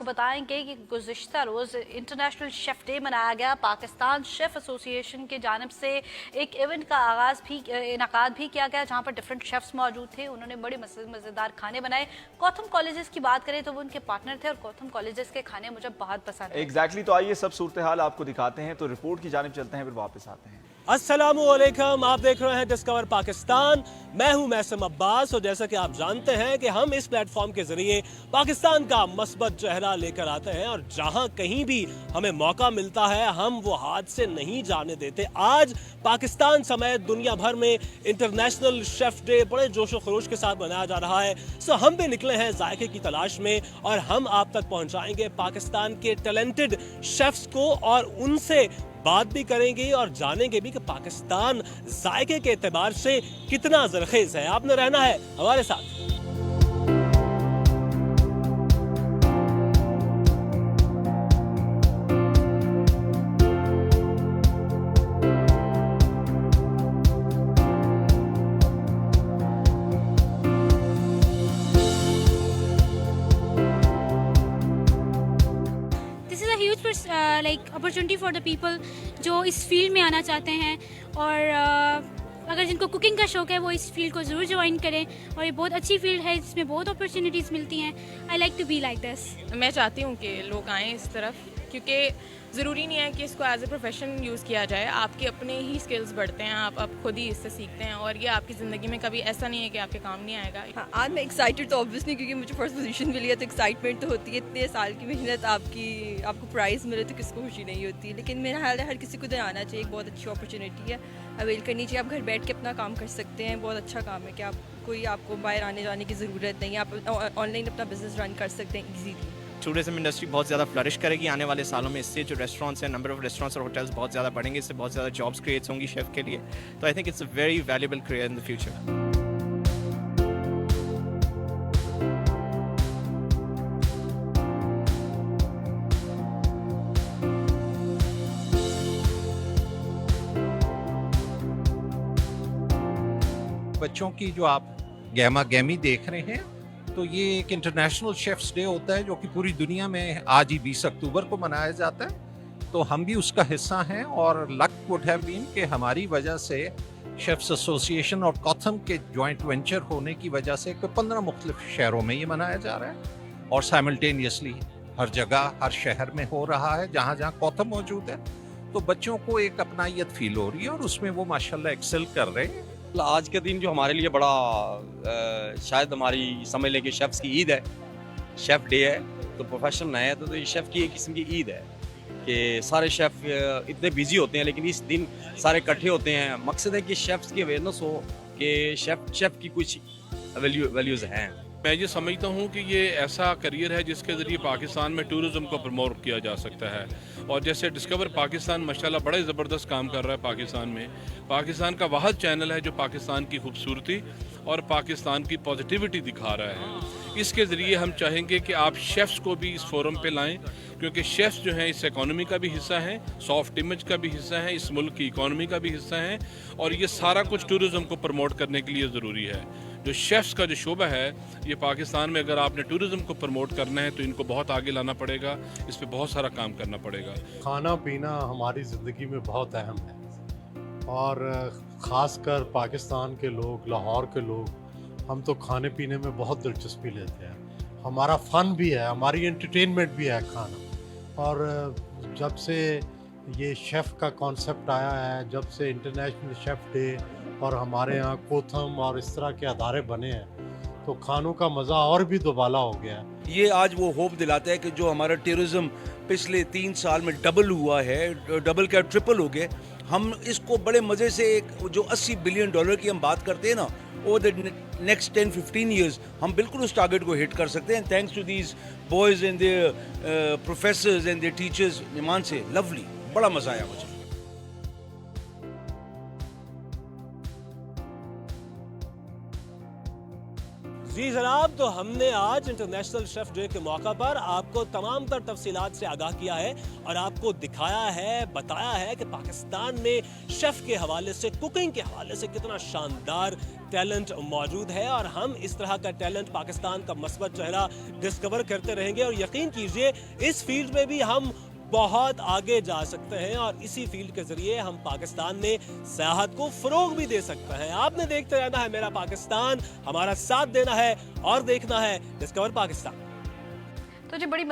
आपको बताएंगे कि गुज़िश्ता रोज़ इंटरनेशनल शेफ़ डे मनाया गया। पाकिस्तान शेफ़ एसोसिएशन की जानिब से एक इवेंट का आगाज़ भी इनकाद भी किया गया, जहाँ पर डिफरेंट शेफ़्स मौजूद थे। उन्होंने बड़े मज़ेदार खाने बनाए। गौतम कॉलेजेस की बात करें तो वो उनके पार्टनर थे और गौतम कॉलेजेस के खाने मुझे बहुत पसंद है। एग्जैक्टली तो आइए सब सूरत हाल आपको दिखाते हैं, तो रिपोर्ट की जानिब चलते हैं, फिर वापस आते हैं। अस्सलामुअलैकुम, आप देख रहे हैं डिस्कवर पाकिस्तान। मैं हूं मैसम अब्बास और जैसा कि आप जानते हैं कि हम इस प्लेटफॉर्म के जरिए पाकिस्तान का मस्बत चेहरा लेकर आते हैं और जहां कहीं भी हमें मौका मिलता है हम वो हाथ से नहीं जाने देते। आज पाकिस्तान समेत दुनिया भर में इंटरनेशनल शेफ डे बड़े जोशो खरोश के साथ मनाया जा रहा है। सो हम भी निकले हैं जायके की तलाश में और हम आप तक पहुंचाएंगे पाकिस्तान के टैलेंटेड शेफ्स को और उनसे बात भी करेंगे और जानेंगे भी कि पाकिस्तान जायके के एतबार से कितना जरखेज है। आपने रहना है हमारे साथ। Like opportunity for the people जो इस फील्ड में आना चाहते हैं और अगर जिनको कुकिंग का शौक है वो इस फील्ड को ज़रूर ज्वाइन करें। और ये बहुत अच्छी फील्ड है, इसमें बहुत अपॉर्चुनिटीज़ मिलती हैं। I like to be like this. मैं चाहती हूँ कि लोग आएँ इस तरफ, क्योंकि ज़रूरी नहीं है कि इसको एज ए प्रोफेशन यूज़ किया जाए। आपके अपने ही स्किल्स बढ़ते हैं, आप खुद ही इससे सीखते हैं और ये आपकी ज़िंदगी में कभी ऐसा नहीं है कि आपके काम नहीं आएगा। हाँ, आज मैं एक्साइटेड तो ऑब्वियसली, क्योंकि मुझे फर्स्ट पोजीशन मिली है तो एक्साइटमेंट तो होती है। इतने साल की मेहनत आपको प्राइज़ मिले तो किसको खुशी नहीं होती। लेकिन मेरा ख्याल है हर किसी को इधर आना चाहिए, बहुत अच्छी अपॉर्चुनिटी है, अवेल करनी चाहिए। आप घर बैठ के अपना काम कर सकते हैं, बहुत अच्छा काम है कि आपको बाहर आने जाने की ज़रूरत नहीं है। आप ऑनलाइन अपना बिजनेस रन कर सकते हैं ईजीली। टूरिज्म इंडस्ट्री बहुत ज़्यादा फ्लरिश करेगी आने वाले सालों में। इससे जो रेस्टोरेंट्स हैं, नंबर ऑफ रेस्टोरेंट्स और होटल्स बहुत ज़्यादा बढ़ेंगे, इससे बहुत ज़्यादा जॉब्स क्रिएट होंगी शेफ़ के लिए। तो I think it's a very valuable career in the future. बच्चों की जो आप गहमा गहमी देख रहे हैं, तो ये एक इंटरनेशनल शेफ्स डे होता है जो कि पूरी दुनिया में आज ही 20 अक्टूबर को मनाया जाता है। तो हम भी उसका हिस्सा हैं और लक वुड हैव बीन कि हमारी वजह से शेफ्स एसोसिएशन और कॉथम के जॉइंट वेंचर होने की वजह से 15 मुख्तलिफ शहरों में ये मनाया जा रहा है और साइमल्टेनियसली हर जगह हर शहर में हो रहा है जहाँ जहाँ कॉथम मौजूद है। तो बच्चों को एक अपनायत फील हो रही है और उसमें वो माशाल्लाह एक्सेल कर रहे हैं। आज के दिन जो हमारे लिए बड़ा शायद हमारी समझ लें कि शेफ्स की ईद है, शेफ़ डे है। तो प्रोफेशन है तो ये शेफ़ की एक किस्म की ईद है कि सारे शेफ़ इतने बिजी होते हैं लेकिन इस दिन सारे इकट्ठे होते हैं। मकसद है कि शेफ्स की अवेयरनेस हो कि शेफ़ की कुछ वैल्यूज़ हैं। मैं ये समझता हूँ कि ये ऐसा करियर है जिसके ज़रिए पाकिस्तान में टूरिज़्म को प्रमोट किया जा सकता है। और जैसे डिस्कवर पाकिस्तान माशाल्लाह बड़े ज़बरदस्त काम कर रहा है पाकिस्तान में। पाकिस्तान का वाहद चैनल है जो पाकिस्तान की खूबसूरती और पाकिस्तान की पॉजिटिविटी दिखा रहा है। इसके ज़रिए हम चाहेंगे कि आप शेफ़्स को भी इस फोरम पे लाएं, क्योंकि शेफ़्स जो हैं इस इकॉनमी का भी हिस्सा हैं, सॉफ्ट इमेज का भी हिस्सा है, इस मुल्क की इकॉनमी का भी हिस्सा है और ये सारा कुछ टूरिज़्म को प्रमोट करने के लिए ज़रूरी है। जो शेफ़्स का जो शोबा है ये पाकिस्तान में, अगर आपने टूरिज़्म को प्रमोट करना है तो इनको बहुत आगे लाना पड़ेगा, इस पर बहुत सारा काम करना पड़ेगा। खाना पीना हमारी ज़िंदगी में बहुत अहम है और ख़ासकर पाकिस्तान के लोग, लाहौर के लोग, हम तो खाने पीने में बहुत दिलचस्पी लेते हैं। हमारा फ़न भी है, हमारी एंटरटेनमेंट भी है खाना। और जब से ये शेफ़ का कॉन्सेप्ट आया है, जब से इंटरनेशनल शेफ़ डे और हमारे यहाँ कोथम और इस तरह के अदारे बने हैं, तो खानों का मज़ा और भी दोबाला हो गया है। ये आज वो होप दिलाता है कि जो हमारा टूरिज़्म पिछले 3 साल में डबल हुआ है, डबल क्या ट्रिपल हो गए, हम इसको बड़े मज़े से एक जो $80 बिलियन की हम बात करते हैं ना, ओवर द नेक्स्ट 10-15 ईयर्स हम बिल्कुल उस टारगेट को हिट कर सकते हैं। Thanks to these boys and their professors and their teachers. ईमान से लवली, बड़ा मज़ा आया मुझे। जी जनाब, तो हमने आज इंटरनेशनल शेफ डे के मौका पर आपको तमाम तर तफसीलात से आगाह किया है और आपको दिखाया है, बताया है कि पाकिस्तान में शेफ के हवाले से, कुकिंग के हवाले से कितना शानदार टैलेंट मौजूद है और हम इस तरह का टैलेंट पाकिस्तान का मस्बत चेहरा डिस्कवर करते रहेंगे और यकीन कीजिए इस फील्ड में भी हम बहुत आगे जा सकते हैं और इसी फील्ड के जरिए हम पाकिस्तान में सियाहत को फरोग भी दे सकते हैं। आपने देखते रहना है मेरा पाकिस्तान, हमारा साथ देना है और देखना है डिस्कवर पाकिस्तान। तो जी बड़ी